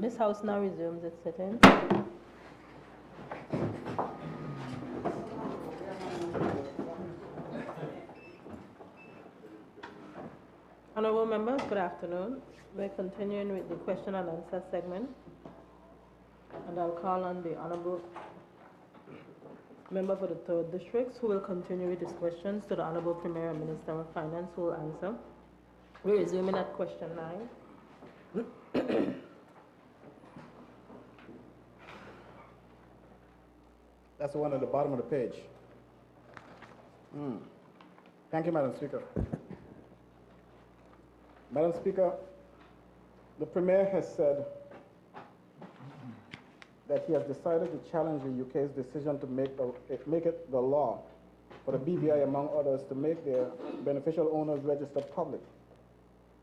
This House now resumes its sitting. Honorable members, good afternoon. We're continuing with the question and answer segment. And I'll call on the Honorable Member for the 3rd District, who will continue with his questions to the Honorable Premier and Minister of Finance, who will answer. We're resuming at question 9. That's the one at the bottom of the page. Thank you, Madam Speaker. Madam Speaker, the Premier has said that he has decided to challenge the UK's decision to make it the law for the BVI, among others, to make their beneficial owners register public.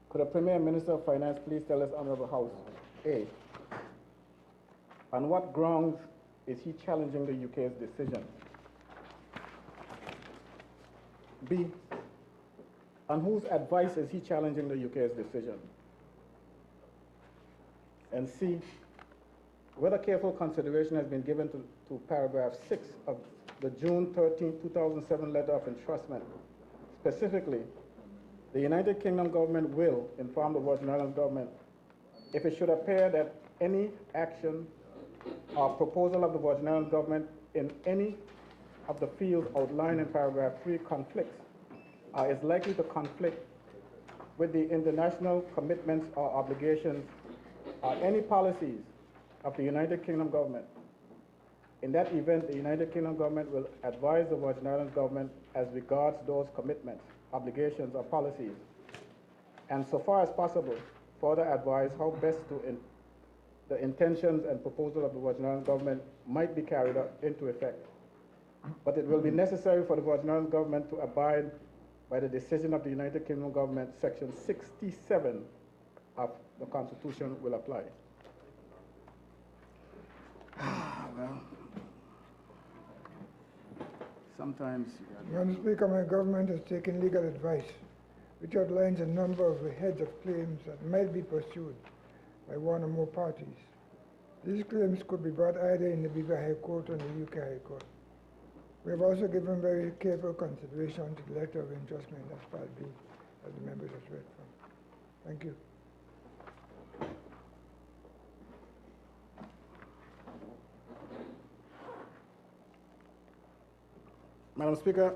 Could the Premier and Minister of Finance please tell us, Honourable House, A, on what grounds is he challenging the UK's decision? B, on whose advice is he challenging the UK's decision? And C, whether careful consideration has been given to paragraph 6 of the June 13, 2007 letter of entrustment. Specifically, the United Kingdom government will inform the Virgin Islands government if it should appear that any action or proposal of the Virgin Islands government in any of the fields outlined in paragraph 3 conflicts or is likely to conflict with the international commitments or obligations or any policies of the United Kingdom government. In that event, the United Kingdom government will advise the Virgin Islands government as regards those commitments, obligations, or policies, and so far as possible, further advise how best the intentions and proposal of the Virgin Islands government might be carried out into effect. But it will be necessary for the Virgin Islands government to abide by the decision of the United Kingdom government. Section 67 of the Constitution will apply. Well, sometimes Madam Speaker, my government has taken legal advice which outlines a number of heads of claims that might be pursued by one or more parties. These claims could be brought either in the BVI High Court or the UK High Court. We have also given very careful consideration to the letter of entrustment as part B, as the members have read from. Thank you. Madam Speaker,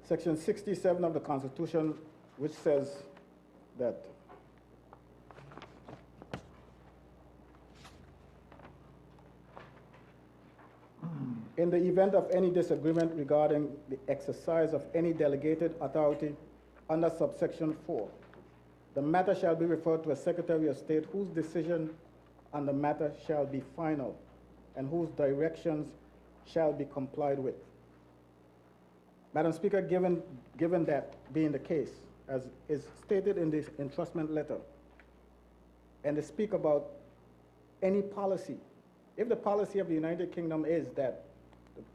Section 67 of the Constitution, which says that in the event of any disagreement regarding the exercise of any delegated authority under subsection 4, the matter shall be referred to a Secretary of State whose decision on the matter shall be final and whose directions shall be complied with. Madam Speaker, given that being the case, as is stated in this entrustment letter, and to speak about any policy, if the policy of the United Kingdom is that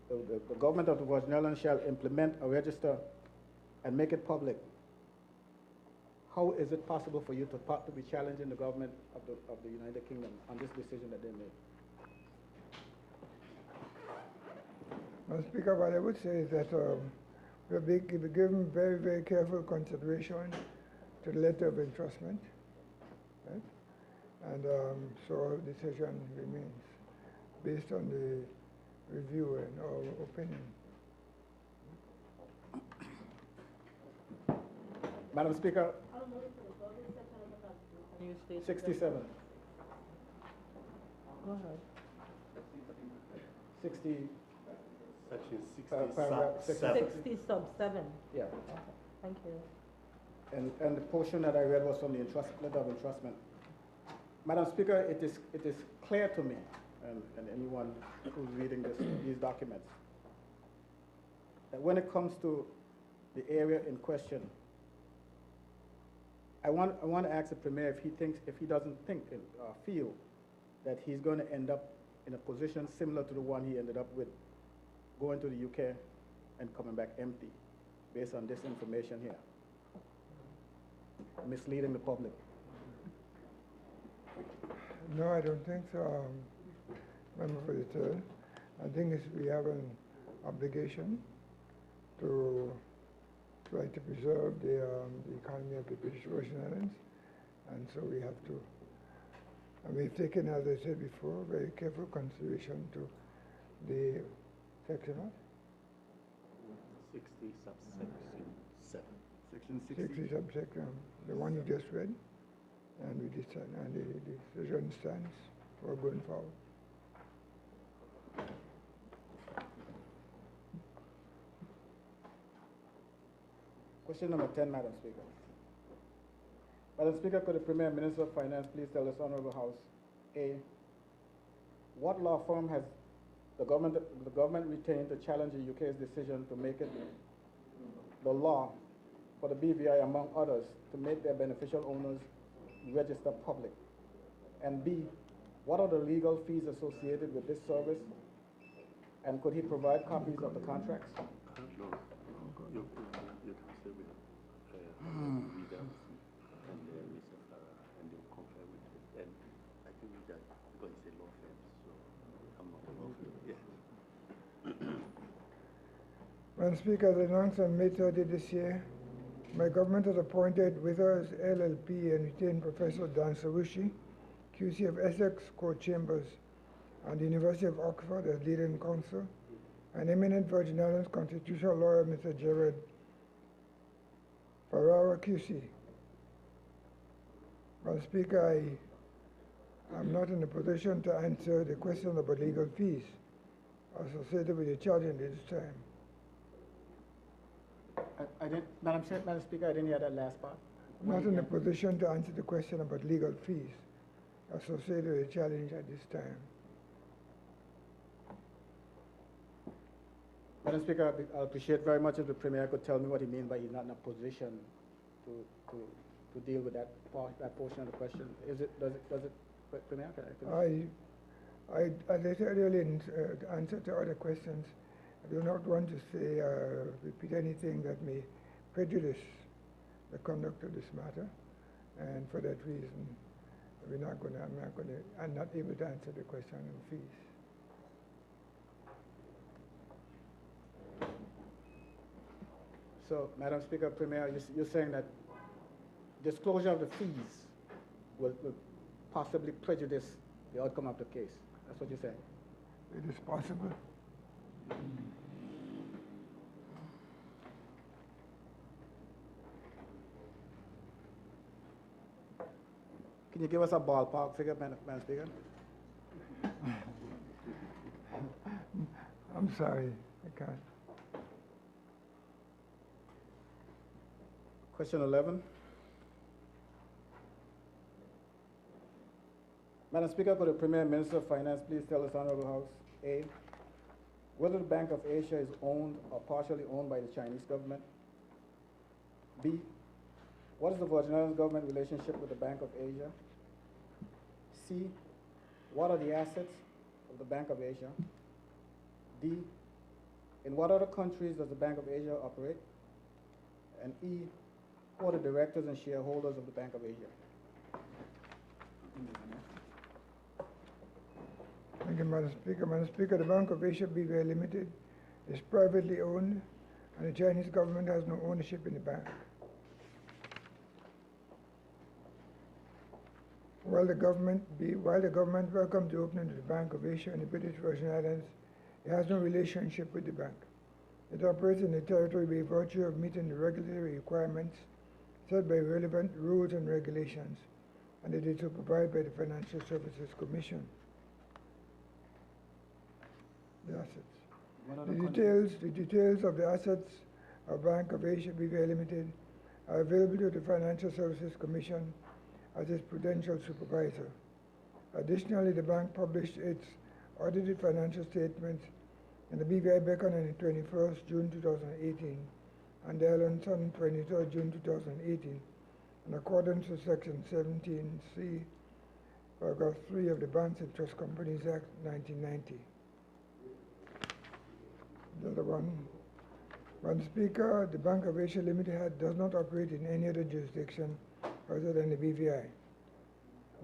the government of the Virgin Islands shall implement a register and make it public, how is it possible for you to be challenging the government of the United Kingdom on this decision that they made? Madam Speaker, what I would say is that we have been given very, very careful consideration to the letter of entrustment, right? And so our decision remains based on the review and our opinion. Madam Speaker, Can you state 67. Go ahead. 60. Section 60 paragraph sub 7. 60 sub 7. Yeah. Okay. Thank you. And the portion that I read was from the letter of entrustment. Madam Speaker, it is clear to me, and anyone who's reading these documents, that when it comes to the area in question, I want to ask the Premier if he doesn't feel that he's going to end up in a position similar to the one he ended up with, going to the UK and coming back empty, based on this information here, misleading the public. No, I don't think so, Member for the third. I think we have an obligation to try to preserve the economy of the British Virgin Islands, and so we have to, and we've taken, as I said before, very careful consideration to the section of 60 subsection 7. Section 60 subsection, the one you just read, and we decide, and the decision stands for going forward. Question number 10, Madam Speaker. Madam Speaker, could the Premier Minister of Finance please tell this Honorable House, A, what law firm has the government retained to challenge the UK's decision to make it the law for the BVI, among others, to make their beneficial owners register public? And B, what are the legal fees associated with this service? And could he provide copies of the contracts? No, you can say with reader and Mr. Farah, and you compare with it. And I think that because it's a law firm, so I'm not a law firm. Yeah. Madam Speaker, as announced on May 30 this year, my government has appointed Withers LLP and retained Professor Dan Sarushi, QC of Essex Court Chambers, and the University of Oxford as leading counsel, and eminent Virgin Islands constitutional lawyer, Mr. Jared Ferrara, QC. Madam Speaker, I am not in a position to answer the question about legal fees associated with the charge in this time. I didn't, Madam Speaker, I didn't hear that last part. I'm not in a position to answer the question about legal fees associated with the challenge at this time. Madam Speaker, I appreciate very much if the Premier could tell me what he means by he's not in a position to deal with that portion of the question. Does it, Premier? As I said earlier in answer to other questions, I do not want to say, repeat anything that may prejudice the conduct of this matter, and for that reason, I'm not able to answer the question on fees. So, Madam Speaker, Premier, you're saying that disclosure of the fees will possibly prejudice the outcome of the case. That's what you're saying? It is possible. Can you give us a ballpark figure, Madam Speaker? I'm sorry, I can't. Question 11. Madam Speaker, could the Premier Minister of Finance please tell this Honorable House, A, whether the Bank of Asia is owned or partially owned by the Chinese government? B, what is the Virgin Islands government relationship with the Bank of Asia? C, what are the assets of the Bank of Asia? D, in what other countries does the Bank of Asia operate? And E, who are the directors and shareholders of the Bank of Asia? Thank you, Madam Speaker. Madam Speaker, the Bank of Asia BVI Limited is privately owned, and the Chinese government has no ownership in the bank. While the government welcomes the opening of the Bank of Asia in the British Virgin Islands, it has no relationship with the bank. It operates in the territory by virtue of meeting the regulatory requirements set by relevant rules and regulations, and it is supervised by the Financial Services Commission. The assets. The details of the assets of Bank of Asia BVI Limited are available to the Financial Services Commission as its prudential supervisor. Additionally, the bank published its audited financial statements in the BVI Beacon on the 21st June 2018 and the Islands on 23rd June 2018 in accordance with Section 17C, Paragraph 3 of the Banks and Trust Companies Act 1990. The other one. Madam Speaker, the Bank of Asia Limited does not operate in any other jurisdiction other than the BVI.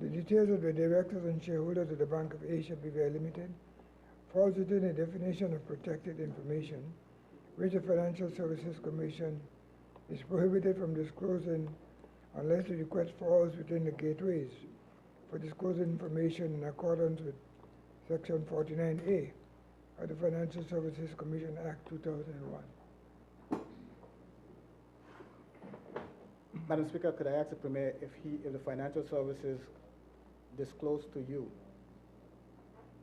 The details of the directors and shareholders of the Bank of A should be very limited. Falls within the definition of protected information, which the Financial Services Commission is prohibited from disclosing unless the request falls within the gateways for disclosing information in accordance with Section 49A of the Financial Services Commission Act 2001. Madam Speaker, could I ask the Premier if the financial services disclosed to you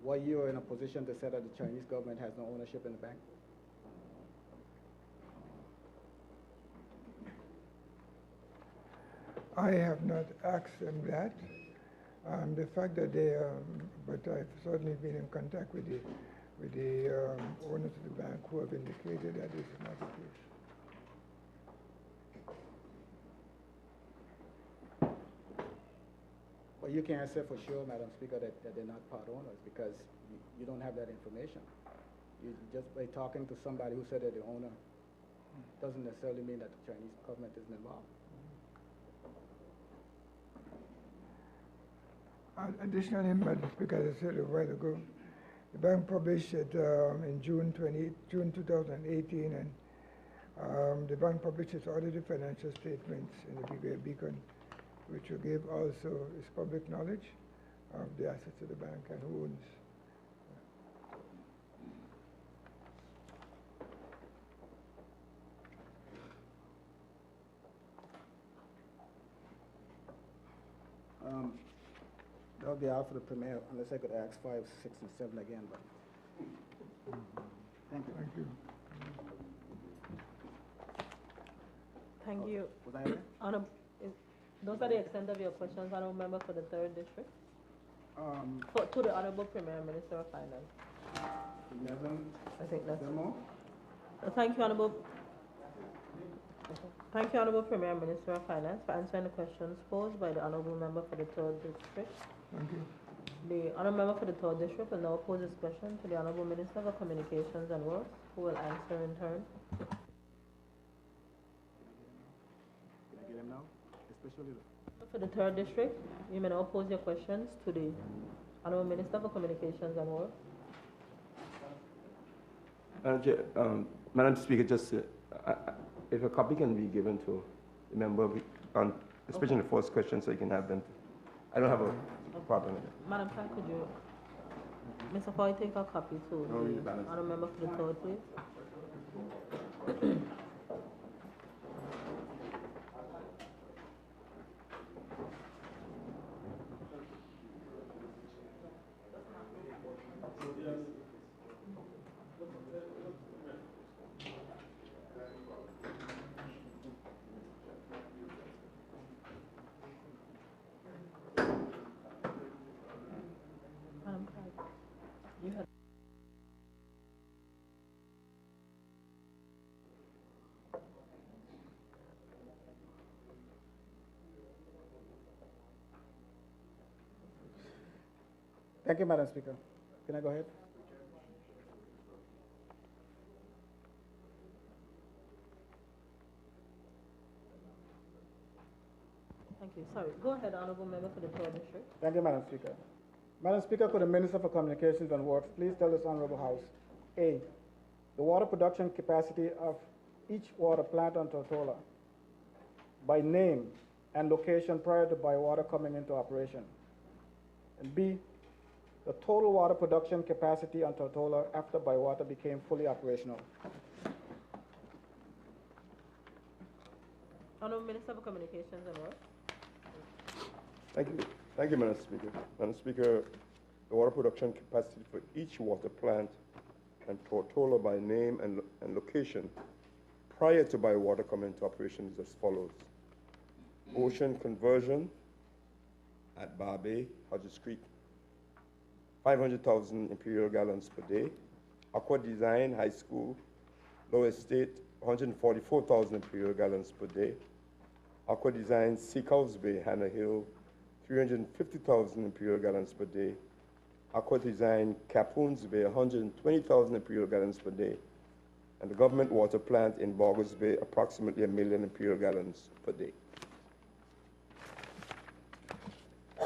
why you are in a position to say that the Chinese government has no ownership in the bank? I have not asked them that. The fact that they, but I've certainly been in contact with the owners of the bank who have indicated that this is not the case. But you can't say for sure, Madam Speaker, that they're not part owners because you don't have that information. You just by talking to somebody who said they're the owner doesn't necessarily mean that the Chinese government isn't involved. Additionally, Madam Speaker, as I said a while ago, the bank published it in June 2018, and the bank published its audited financial statements in the Big Bear Beacon, which will give also its public knowledge of the assets of the bank and who owns. That would be all for the Premier, unless I could ask 5, 6, and 7 again, but. Thank you. Thank you. Thank you. Was I there? Those are the extent of your questions, Honourable Member for the 3rd District. Um, To the Honourable Premier Minister of Finance. 11, I think that's is there more? Thank you, Honourable. Thank you, Honourable Premier Minister of Finance, for answering the questions posed by the Honourable Member for the 3rd District. Thank you. The Honourable Member for the 3rd District will now pose his question to the Honourable Minister for Communications and Works, who will answer in turn. Can I get him now? Especially For the 3rd District, you may now pose your questions to the Honourable Minister for Communications and Works. Madam Speaker, just if a copy can be given to the member, especially the first question, so you can have them. I don't have a problem with it. Madam Clerk, could you, Mr. Foy, take a copy to read the the balance. Honourable Member for the 3rd, please? Madam Clerk, you have. Thank you, Madam Speaker. Can I go ahead? Thank you. Sorry. Go ahead, Honourable Member for the 3rd District. Thank you, Madam Speaker. Madam Speaker, could the Minister for Communications and Works please tell this Honorable House, A, the water production capacity of each water plant on Tortola by name and location prior to Bywater coming into operation, and B, the total water production capacity on Tortola after Bywater became fully operational. Honourable Minister for Communications and Works. Thank you. Thank you, Madam Speaker. Madam Speaker, the water production capacity for each water plant and Tortola by name and location prior to Bywater coming into operation is as follows. Ocean conversion at Barbay, Hodges Creek, 500,000 imperial gallons per day. Aqua Design High School, Lower Estate, 144,000 imperial gallons per day. Aqua Design Seacows Bay, Hannah Hill, 350,000 imperial gallons per day. Aqua Design Capoons Bay, 120,000 imperial gallons per day. And the government water plant in Borgers Bay, approximately 1 million imperial gallons per day.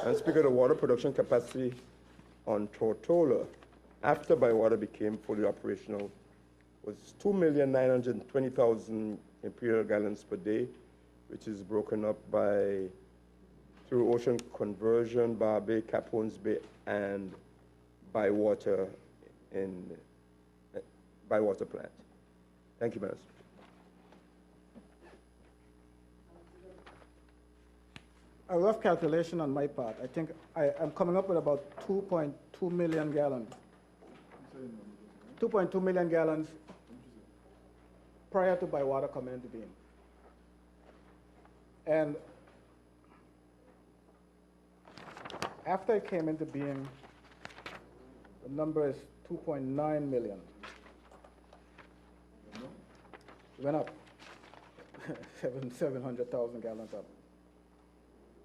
And Speaker, the water production capacity on Tortola, after Bywater became fully operational, was 2,920,000 imperial gallons per day, which is broken up through ocean conversion, Bar Bay, Capones Bay, and Bywater Bywater plant. Thank you, Madam Speaker. A rough calculation on my part, I think I'm coming up with about 2.2 million gallons. 2.2 million gallons prior to Bywater coming into being. And after it came into being, the number is 2.9 million. It went up, 700,000 gallons up.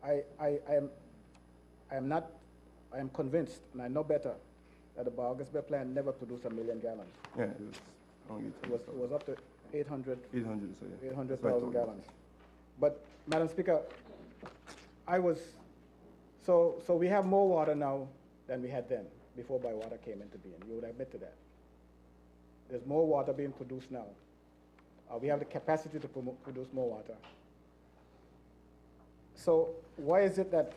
I am convinced, and I know better, that the Bargus Bay plant never produced 1 million gallons. Yeah, it was only It was up to 800,000 so yeah. gallons. But, Madam Speaker, so we have more water now than we had then, before Bywater came into being. You would admit to that. There's more water being produced now. We have the capacity to produce more water. So why is it that,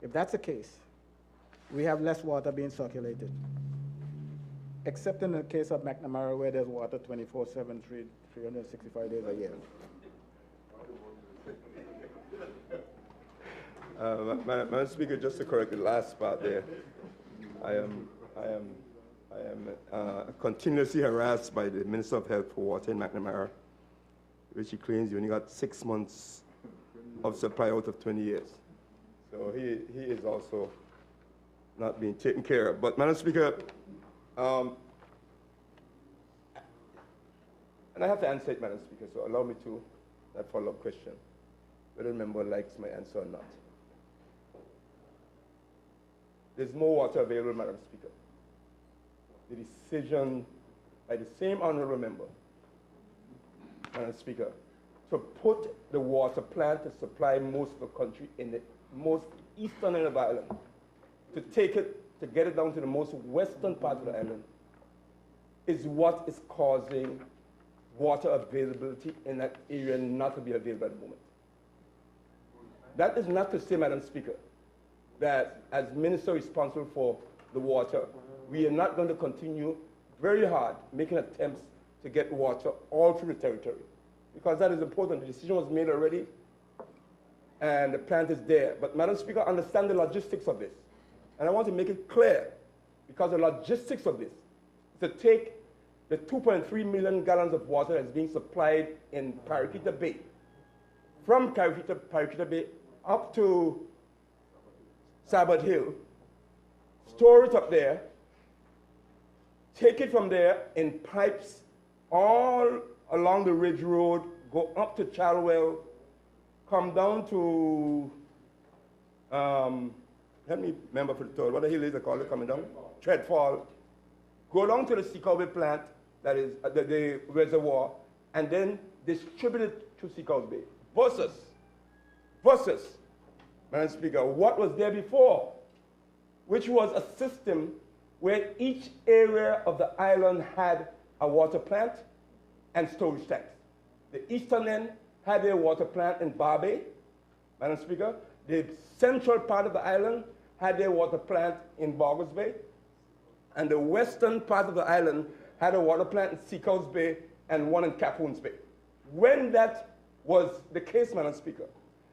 if that's the case, we have less water being circulated? Except in the case of McNamara, where there's water 24/7, 365 days a year. Madam Speaker, just to correct the last part there, I am continuously harassed by the Minister of Health for Water in McNamara, which he claims he only got 6 months of supply out of 20 years. So he is also not being taken care of. But Madam Speaker, and I have to answer it, Madam Speaker, so allow me to that follow-up question, whether the member likes my answer or not. There's more water available, Madam Speaker. The decision by the same honourable member, Madam Speaker, to put the water plant to supply most of the country in the most eastern end of the island, to take it, to get it down to the most western part of the island, is what is causing water availability in that area not to be available at the moment. That is not to say, Madam Speaker, that as minister responsible for the water, we are not going to continue very hard making attempts to get water all through the territory, because that is important. The decision was made already, and the plant is there. But Madam Speaker, understand the logistics of this. And I want to make it clear, because the logistics of this is to take the 2.3 million gallons of water that's being supplied in Paraquita Bay, from Paraquita Bay up to Sabbath Hill, store it up there, take it from there in pipes all along the Ridge Road, go up to Chalwell, come down to, let me remember for the third, what the hill is they call it coming down? Treadfall. Go down to the Seacow plant, that is the reservoir, and then distribute it to Seacow Bay. Versus, Madam Speaker, what was there before, which was a system where each area of the island had a water plant and storage tanks. The eastern end had their water plant in Bar Bay, Madam Speaker. The central part of the island had their water plant in Bargus Bay, and the western part of the island had a water plant in Seacows Bay and one in Capones Bay. When that was the case, Madam Speaker,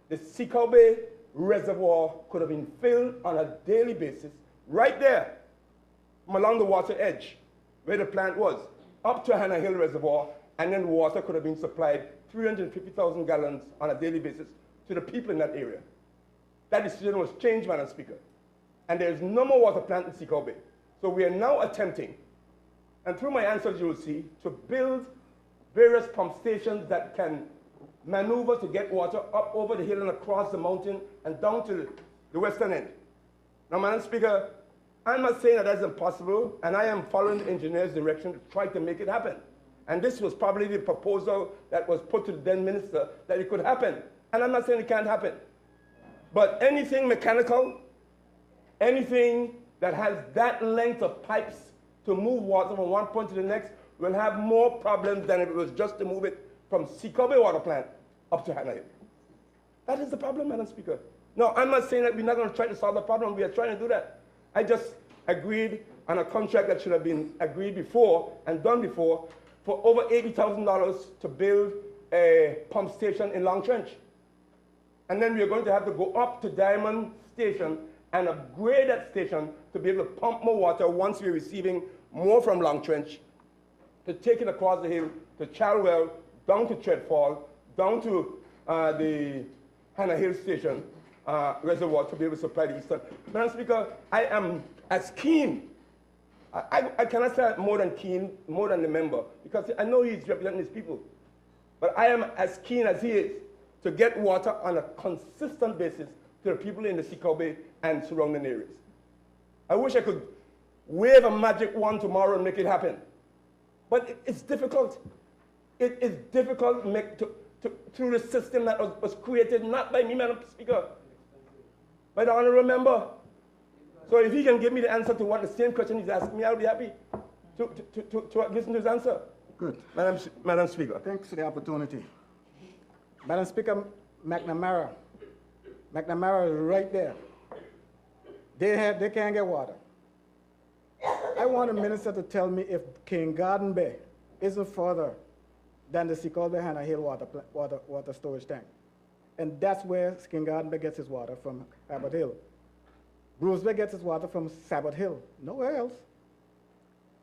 the Seacow Bay reservoir could have been filled on a daily basis right there from along the water edge where the plant was, up to Hannah Hill Reservoir, and then water could have been supplied 350,000 gallons on a daily basis to the people in that area. That decision was changed, Madam Speaker, and there is no more water plant in Seacow Bay. So we are now attempting, and through my answers you will see, to build various pump stations that can maneuver to get water up over the hill and across the mountain and down to the western end. Now, Madam Speaker, I'm not saying that that's impossible, and I am following the engineer's direction to try to make it happen. And this was probably the proposal that was put to the then minister, that it could happen. And I'm not saying it can't happen. But anything mechanical, anything that has that length of pipes to move water from one point to the next will have more problems than if it was just to move it from Seacobe Water Plant up to Hannah Hill. That is the problem, Madam Speaker. No, I'm not saying that we're not going to try to solve the problem. We are trying to do that. I just agreed on a contract that should have been agreed before and done before for over $80,000 to build a pump station in Long Trench. And then we're going to have to go up to Diamond Station and upgrade that station to be able to pump more water once we're receiving more from Long Trench, to take it across the hill to Chalwell, down to Treadfall, down to the Hannah Hill Station reservoir to be able to supply the eastern. Madam Speaker, I am as keen, I cannot say more than keen, more than the member, because I know he's representing his people. But I am as keen as he is to get water on a consistent basis to the people in the Seacobe and surrounding areas. I wish I could wave a magic wand tomorrow and make it happen. But it's difficult. It is difficult through the system that was created not by me, Madam Speaker, by the honorable member. So if he can give me the answer to what the same question he's asking me, I'll be happy to listen to his answer. Good. Madam Speaker. Thanks for the opportunity. Madam Speaker, McNamara is right there. They can't get water. I want the minister to tell me if King Garden Bay isn't further than the Seacobe Hannah Hill water storage tank. And that's where King Garden Bay gets his water, from Abbott Hill. Bruce Bay gets his water from Sabbath Hill, nowhere else.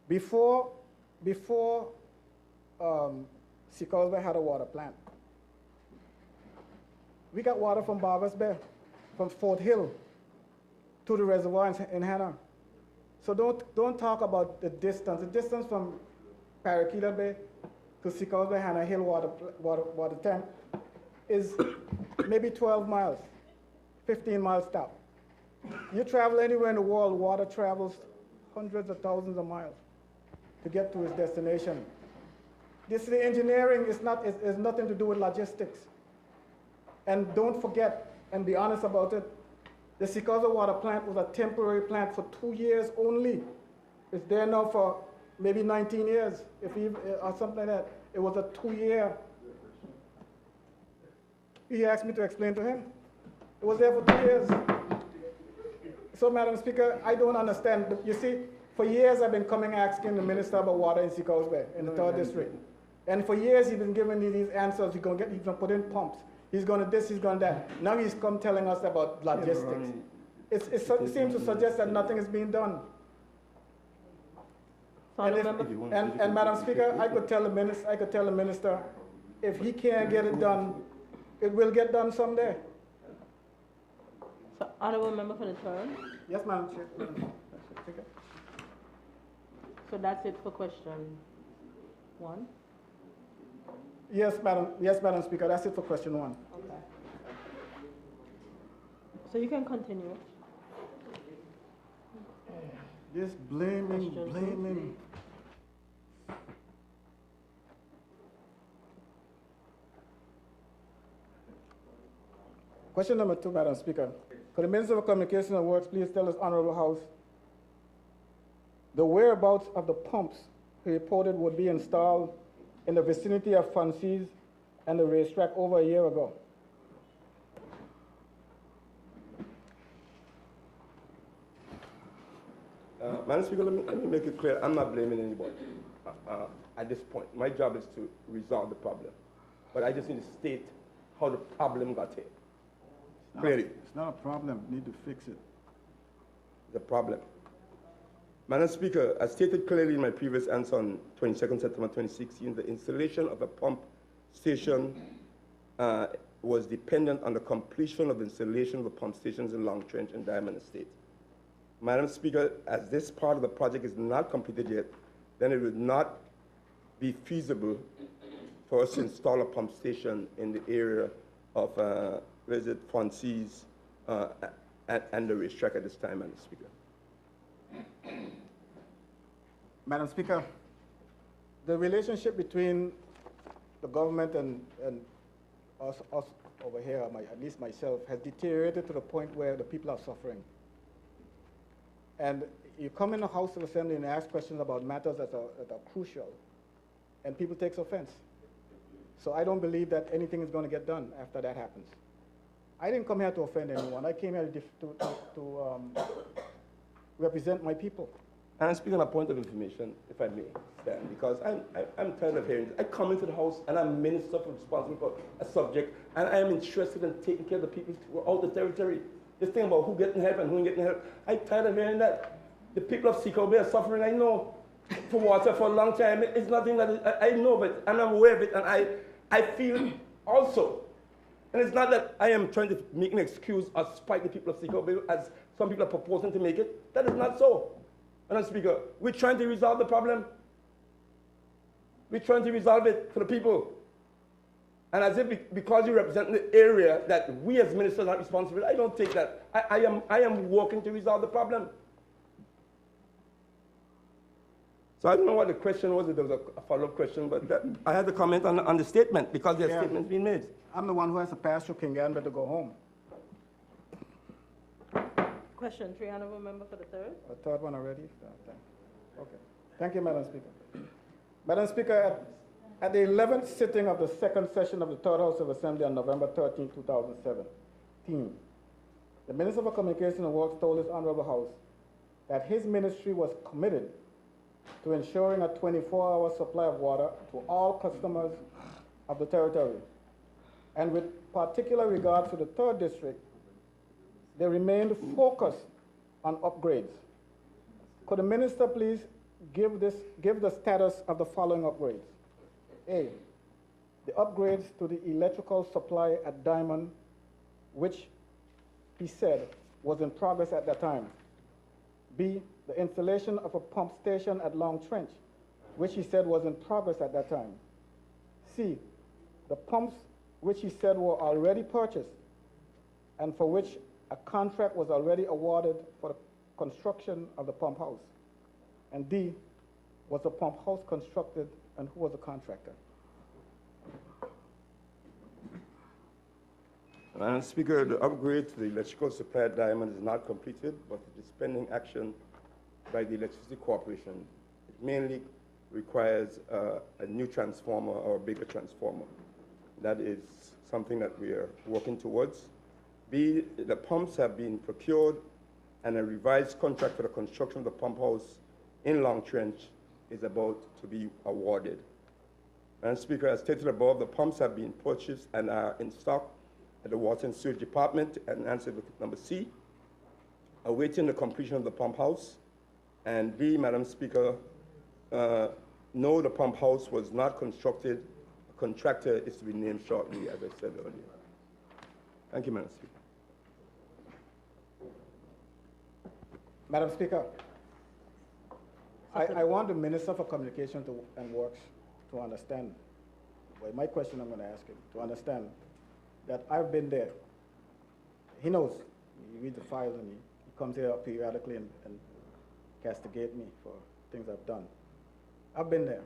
Before Seacobe Bay had a water plant, we got water from Barbers Bay, from Fort Hill to the reservoir in Hannah. So don't talk about the distance. The distance from Paraquita Bay to Seacobe Bay Hannah Hill water tank is maybe 12 miles, 15 miles top. You travel anywhere in the world, water travels hundreds of thousands of miles to get to its destination. The engineering is nothing to do with logistics. And don't forget, and be honest about it, the Seacobe water plant was a temporary plant for 2 years only. It's there now for maybe 19 years, or something like that. It was a 2-year. He asked me to explain to him. It was there for 2 years. So, Madam Speaker, I don't understand. You see, for years I've been coming asking the minister about water in Seacobe Bay, in the 3rd district. And for years he's been giving me these answers. He's going to put in pumps. He's going to this, he's going to that. Now he's come telling us about logistics. It seems to suggest that nothing is being done. And Madam Speaker, I could tell the minister, if he can't get it done, it will get done someday. So, honorable member for the third. Yes, Madam Chair. So that's it for question 1. Yes, Madam Speaker, that's it for question 1. Okay. So you can continue. Just blaming. Question number 2, Madam Speaker. Could the Minister of Communication and Works please tell us, Honorable House, the whereabouts of the pumps he reported would be installed in the vicinity of Fancies and the racetrack over a year ago? Madam Speaker, let me make it clear. I'm not blaming anybody at this point. My job is to resolve the problem. But I just need to state how the problem got here. Clearly. It's not a problem. We need to fix it. The problem. Madam Speaker, as stated clearly in my previous answer on 22nd September 2016, the installation of a pump station was dependent on the completion of the installation of the pump stations in Long Trench and Diamond Estate. Madam Speaker, as this part of the project is not completed yet, then it would not be feasible for us to install a pump station in the area of Fancies and the racetrack at this time, Madam Speaker. Madam Speaker, the relationship between the government and us over here, at least myself, has deteriorated to the point where the people are suffering. And you come in the House of Assembly and ask questions about matters that are crucial, and people take offense. So I don't believe that anything is going to get done after that happens. I didn't come here to offend anyone. I came here to represent my people. And I'm speaking on a point of information, if I may, Stan, because I'm tired of hearing this. I come into the House and I'm minister responsible for a subject, and I am interested in taking care of the people throughout the territory. This thing about who getting help and who ain't getting help, I'm tired of hearing that. The people of Seacoast Bay are suffering, I know, for water for a long time. It's nothing that I know, but I'm aware of it, and I feel also. And it's not that I am trying to make an excuse or spite the people of Seacoast Bay, as some people are proposing to make it. That is not so. Madam Speaker, we're trying to resolve the problem. We're trying to resolve it for the people. And as if because you represent the area that we as ministers are responsible, I don't take that. I am working to resolve the problem. So I don't know what the question was, if there was a follow-up question, but I had to comment on the statement because there's statements being made. I'm the one who has to pass through Kingander to go home. Question 3, honorable member for the third. The third one already? Okay. Thank you, Madam Speaker. Madam Speaker, at the 11th sitting of the second session of the Third House of Assembly on November 13, 2017, the Minister for Communication and Works told his Honorable House that his ministry was committed to ensuring a 24-hour supply of water to all customers of the territory. And with particular regard to the 3rd District, they remained focused on upgrades. Could the minister please give the status of the following upgrades? A, the upgrades to the electrical supply at Diamond, which he said was in progress at that time. B, the installation of a pump station at Long Trench, which he said was in progress at that time. C, the pumps which he said were already purchased and for which a contract was already awarded for the construction of the pump house. And D, was the pump house constructed and who was the contractor? Madam Speaker, the upgrade to the electrical supply at Diamond is not completed, but it is pending action by the Electricity Corporation. It mainly requires a new transformer or a bigger transformer. That is something that we are working towards. B, the pumps have been procured and a revised contract for the construction of the pump house in Long Trench is about to be awarded. Madam Speaker, as stated above, the pumps have been purchased and are in stock at the Water and Sewage Department, and answer with number C, awaiting the completion of the pump house. And B, Madam Speaker, no, the pump house was not constructed. A contractor is to be named shortly, as I said earlier. Thank you, Madam Speaker. Madam Speaker, I want the Minister for Communication and Works to understand, well, my question I'm going to ask him, to understand that I've been there. He knows, he reads the files and he comes here periodically and castigate me for things I've done. I've been there.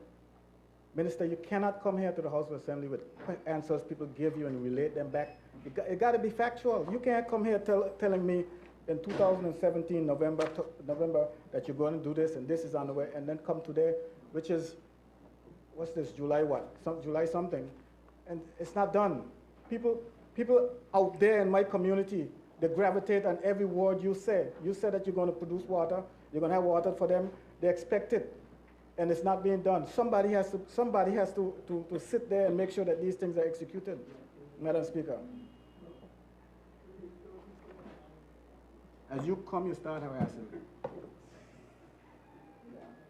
Minister, you cannot come here to the House of Assembly with answers people give you and relate them back. It got to be factual. You can't come here telling me in 2017, November, that you're going to do this and this is on the way, and then come today, which is, what's this, July what? July something, and it's not done. People out there in my community, they gravitate on every word you say. You said that you're going to produce water, you're going to have water for them, they expect it, and it's not being done. Somebody has to sit there and make sure that these things are executed, Madam Speaker. As you come, you start harassing me.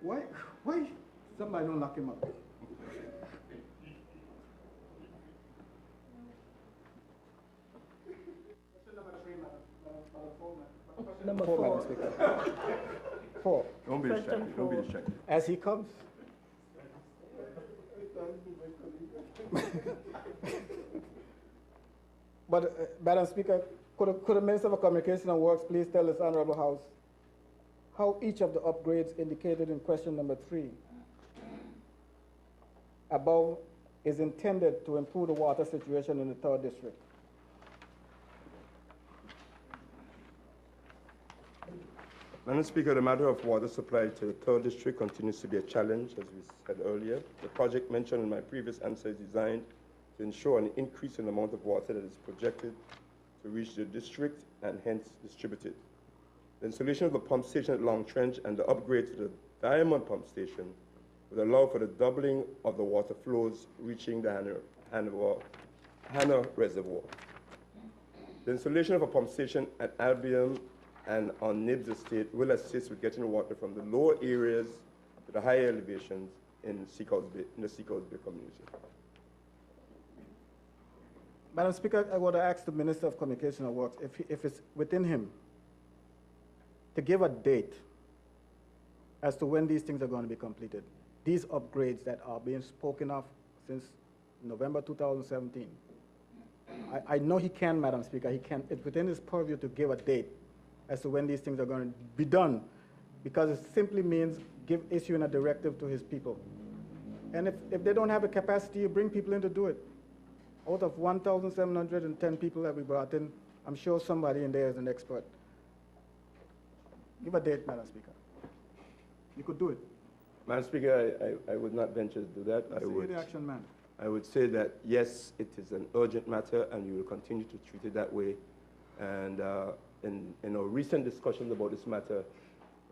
Why somebody don't lock him up? Number Four, 4. Madam Speaker. 4. Don't be Question distracted. Don't be 4. distracted. As he comes. But, Madam Speaker, could the Minister for Communication and Works please tell this Honorable House how each of the upgrades indicated in question number 3 above is intended to improve the water situation in the 3rd District? Madam Speaker, the matter of water supply to the 3rd District continues to be a challenge, as we said earlier. The project mentioned in my previous answer is designed to ensure an increase in the amount of water that is projected to reach the district and hence distributed. The installation of the pump station at Long Trench and the upgrade to the Diamond Pump Station would allow for the doubling of the water flows reaching the Hannah Reservoir. The installation of a pump station at Albion and on Nibs Estate will assist with getting water from the lower areas to the higher elevations in the Seacoast Bay community. Madam Speaker, I want to ask the Minister of Communication and Works if it's within him to give a date as to when these things are going to be completed. These upgrades that are being spoken of since November 2017. I know he can, Madam Speaker, he can. It's within his purview to give a date as to when these things are going to be done, because it simply means issuing a directive to his people. And if they don't have the capacity, you bring people in to do it. Out of 1,710 people that we brought in, I'm sure somebody in there is an expert. Give a date, Madam Speaker. You could do it. Madam Speaker, I would not venture to do that. You're the action man. I would say that, yes, it is an urgent matter, and we will continue to treat it that way. And in our recent discussions about this matter,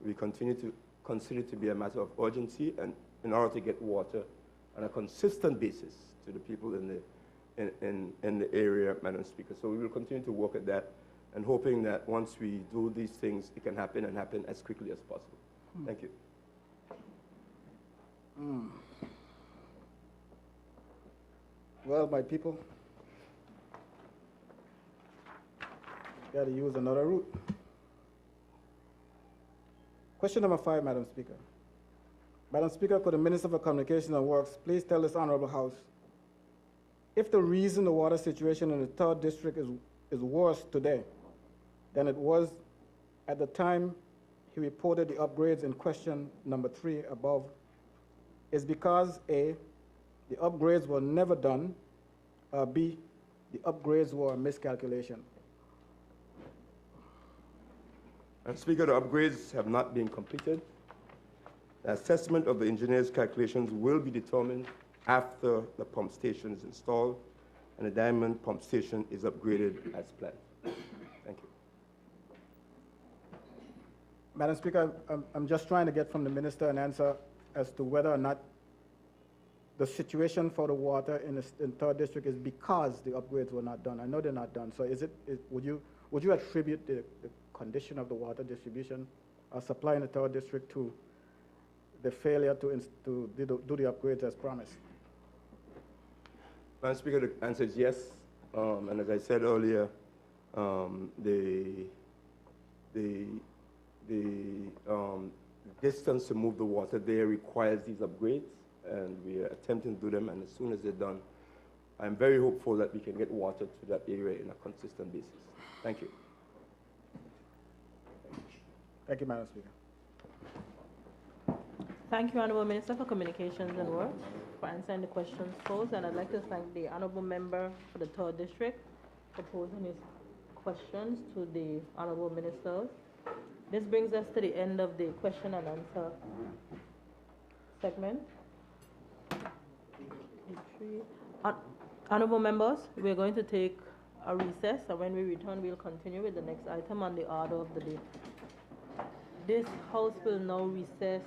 we continue to consider it to be a matter of urgency, and in order to get water on a consistent basis to the people in the area, Madam Speaker. So we will continue to work at that, and hoping that once we do these things, it can happen and happen as quickly as possible. Thank you. Well, my people, got to use another route. Question number 5, Madam Speaker. Madam Speaker, could the Minister for Communications and Works please tell this Honorable House if the reason the water situation in the 3rd District is worse today than it was at the time he reported the upgrades in question number 3 above is because A, the upgrades were never done, or B, the upgrades were a miscalculation. And Speaker, the upgrades have not been completed. The assessment of the engineer's calculations will be determined after the pump station is installed and the Diamond Pump Station is upgraded as planned. Thank you. Madam Speaker, I'm just trying to get from the Minister an answer as to whether or not the situation for the water in the 3rd District is because the upgrades were not done. I know they're not done. So would you attribute the condition of the water distribution or supply in the 3rd District to the failure to do the upgrades as promised? Madam Speaker, the answer is yes. And as I said earlier, the distance to move the water there requires these upgrades, and we are attempting to do them, and as soon as they're done, I'm very hopeful that we can get water to that area in a consistent basis. Thank you. Thank you, Madam Speaker. Thank you, Honourable Minister for Communications and Works, for answering the questions posed, and I'd like to thank the Honourable Member for the 3rd District for posing his questions to the Honourable Ministers. This brings us to the end of the question and answer segment. Honourable members, we're going to take a recess, and when we return, we'll continue with the next item on the order of the day. This House will now recess